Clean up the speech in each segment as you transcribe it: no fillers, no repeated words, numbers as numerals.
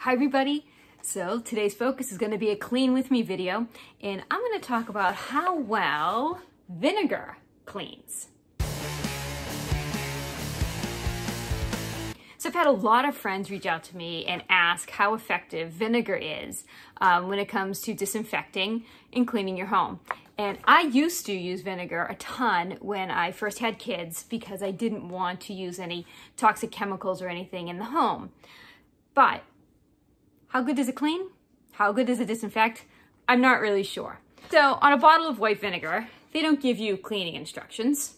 Hi everybody. So today's focus is going to be a clean with me video, and I'm going to talk about how well vinegar cleans. So I've had a lot of friends reach out to me and ask how effective vinegar is when it comes to disinfecting and cleaning your home. And I used to use vinegar a ton when I first had kids because I didn't want to use any toxic chemicals or anything in the home. But how good does it clean? How good does it disinfect? I'm not really sure. So on a bottle of white vinegar, they don't give you cleaning instructions.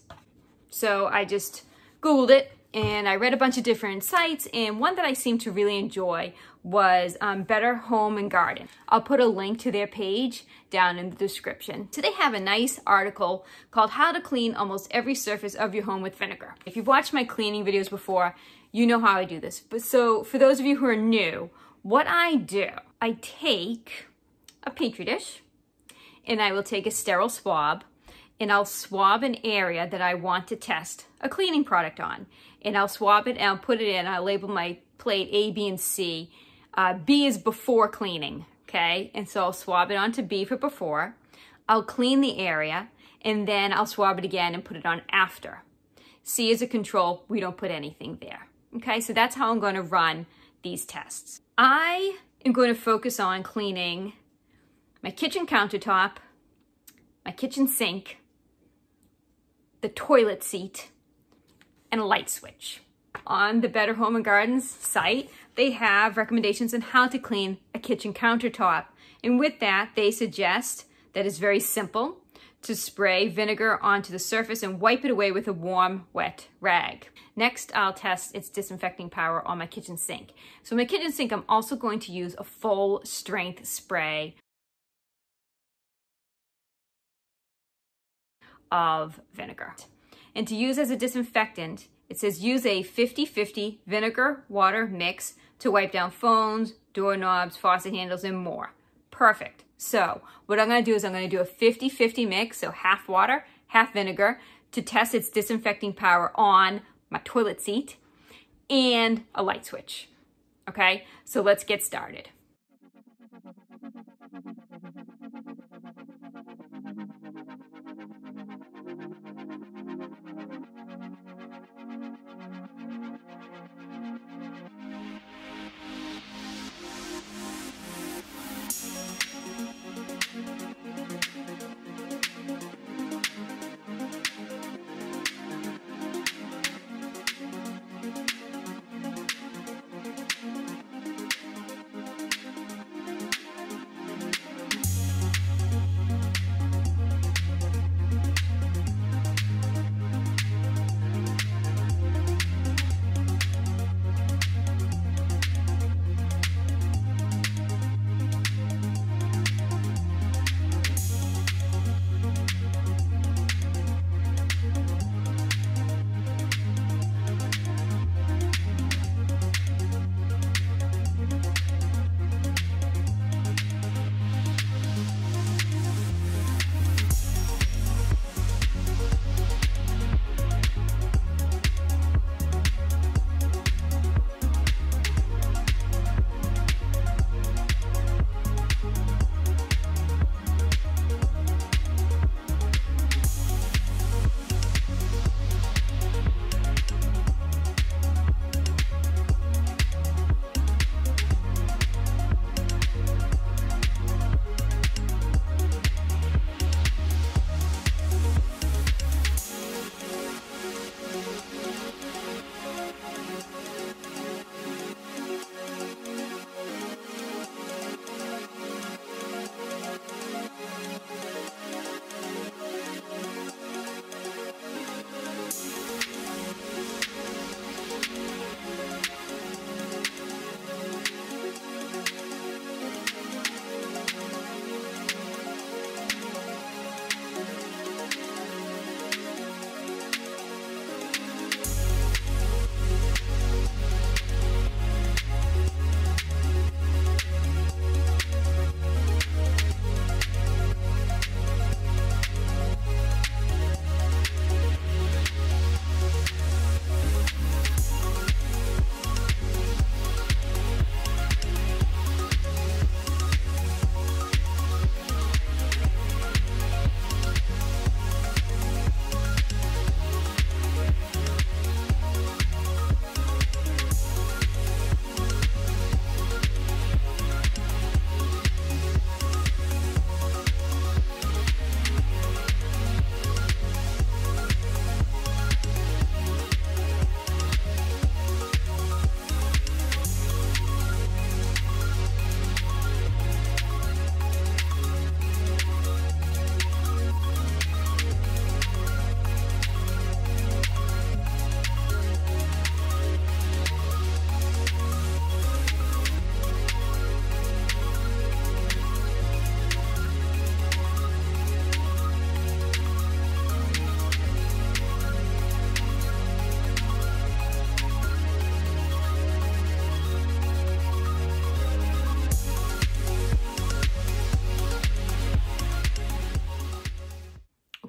So I just Googled it and I read a bunch of different sites, and one that I seemed to really enjoy was Better Home and Garden. I'll put a link to their page down in the description. So they have a nice article called How to Clean Almost Every Surface of Your Home with Vinegar. If you've watched my cleaning videos before, you know how I do this. But so for those of you who are new, what I do, I take a petri dish and I will take a sterile swab and I'll swab an area that I want to test a cleaning product on. And I'll swab it and I'll put it in, I'll label my plate A, B, and C. B is before cleaning, okay? And so I'll swab it onto B for before. I'll clean the area and then I'll swab it again and put it on after. C is a control, we don't put anything there. Okay, so that's how I'm going to run these tests. I am going to focus on cleaning my kitchen countertop, my kitchen sink, the toilet seat, and a light switch. On the Better Home and Gardens site, they have recommendations on how to clean a kitchen countertop. And with that, they suggest that it's very simple to spray vinegar onto the surface and wipe it away with a warm, wet rag. Next, I'll test its disinfecting power on my kitchen sink. So my kitchen sink, I'm also going to use a full strength spray of vinegar. And to use as a disinfectant, it says use a 50-50 vinegar water mix to wipe down phones, doorknobs, faucet handles, and more. Perfect. So what I'm going to do is I'm going to do a 50-50 mix, so half water, half vinegar, to test its disinfecting power on my toilet seat and a light switch. Okay, so let's get started.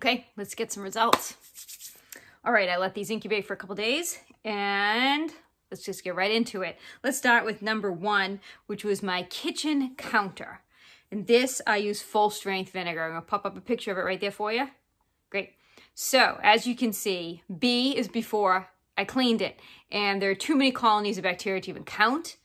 Okay, let's get some results. All right, I let these incubate for a couple days and let's just get right into it. Let's start with number 1, which was my kitchen counter. And this, I use full strength vinegar. I'm gonna pop up a picture of it right there for you. Great. So as you can see, B is before I cleaned it. And there are too many colonies of bacteria to even count.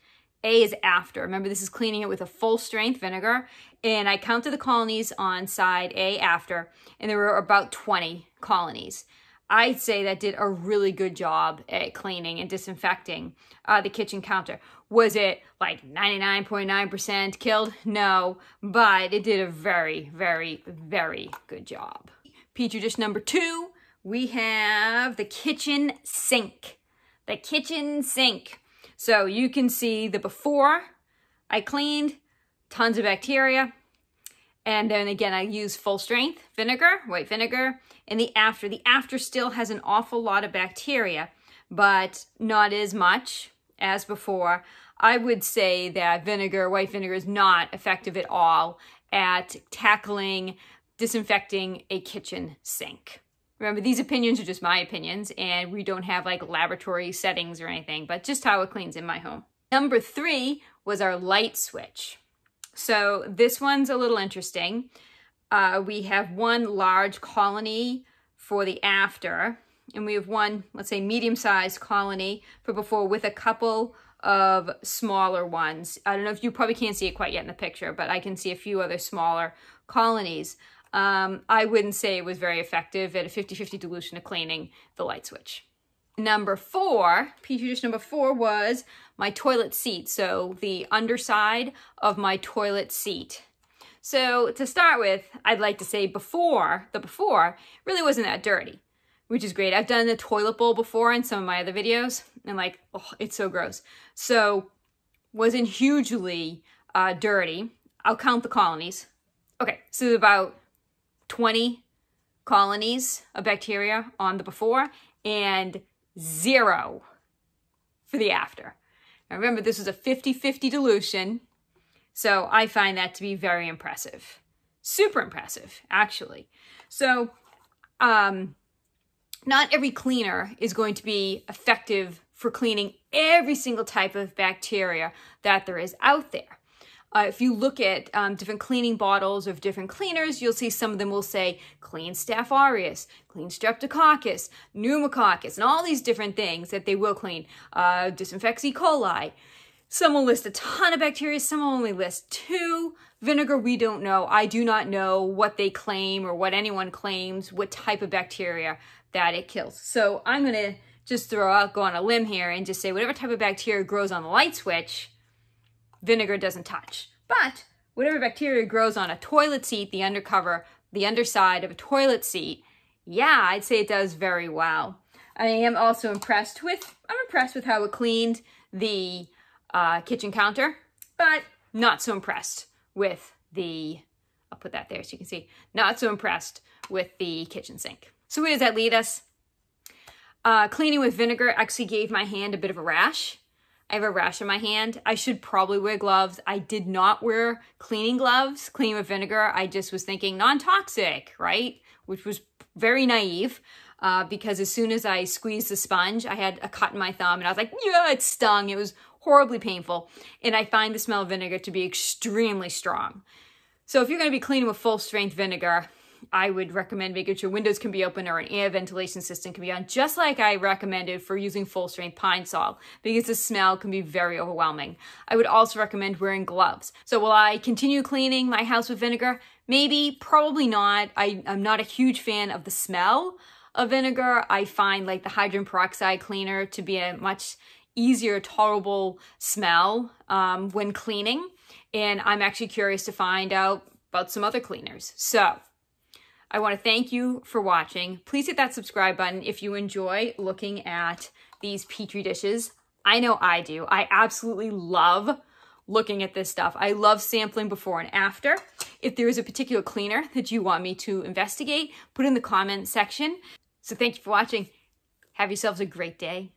A is after. Remember, this is cleaning it with a full strength vinegar. And I counted the colonies on side A after, and there were about 20 colonies. I'd say that did a really good job at cleaning and disinfecting the kitchen counter. Was it like 99.9% killed? No, but it did a very, very, very good job. Petri dish number 2, we have the kitchen sink. The kitchen sink. So you can see the before I cleaned, tons of bacteria. And then again, I use full strength vinegar, white vinegar. And the after still has an awful lot of bacteria, but not as much as before. I would say that white vinegar is not effective at all at tackling disinfecting a kitchen sink. Remember, these opinions are just my opinions, and we don't have like laboratory settings or anything, but just how it cleans in my home. Number 3 was our light switch. So this one's a little interesting. We have one large colony for the after, and we have one, let's say, medium-sized colony for before with a couple of smaller ones. I don't know if you probably can't see it quite yet in the picture, but I can see a few other smaller colonies. I wouldn't say it was very effective at a 50-50 dilution of cleaning the light switch. Number 4, Petri dish number 4 was my toilet seat. So the underside of my toilet seat. So to start with, I'd like to say the before really wasn't that dirty, which is great. I've done the toilet bowl before in some of my other videos, and like, oh, it's so gross. So wasn't hugely dirty. I'll count the colonies. Okay, so about 20 colonies of bacteria on the before and 0 for the after. Now remember, this was a 50-50 dilution, so I find that to be very impressive. Super impressive, actually. So not every cleaner is going to be effective for cleaning every single type of bacteria that there is out there. If you look at different cleaning bottles of different cleaners, you'll see some of them will say clean Staph aureus, clean streptococcus, pneumococcus, and all these different things that they will clean. Disinfects E. coli. Some will list a ton of bacteria, some will only list 2. Vinegar, we don't know. I do not know what they claim or what anyone claims, what type of bacteria that it kills. So I'm going to just go on a limb here and just say whatever type of bacteria grows on the light switch, vinegar doesn't touch. But whatever bacteria grows on a toilet seat, the underside of a toilet seat, yeah, I'd say it does very well. I am also impressed with how it cleaned the kitchen counter, but not so impressed with I'll put that there so you can see, not so impressed with the kitchen sink. So where does that lead us? Cleaning with vinegar actually gave my hand a bit of a rash. I have a rash on my hand. I should probably wear gloves. I did not wear cleaning gloves, cleaning with vinegar. I just was thinking non-toxic, right? Which was very naive because as soon as I squeezed the sponge, I had a cut in my thumb and I was like, yeah, it stung. It was horribly painful. And I find the smell of vinegar to be extremely strong. So if you're going to be cleaning with full strength vinegar, I would recommend making sure windows can be open or an air ventilation system can be on, just like I recommended for using full strength pine sol, because the smell can be very overwhelming. I would also recommend wearing gloves. So will I continue cleaning my house with vinegar? Maybe, probably not. I'm not a huge fan of the smell of vinegar. I find like the hydrogen peroxide cleaner to be a much easier, tolerable smell when cleaning. And I'm actually curious to find out about some other cleaners. So I want to thank you for watching. Please hit that subscribe button if you enjoy looking at these Petri dishes. I know I do. I absolutely love looking at this stuff. I love sampling before and after. If there is a particular cleaner that you want me to investigate, put it in the comment section. So thank you for watching. Have yourselves a great day.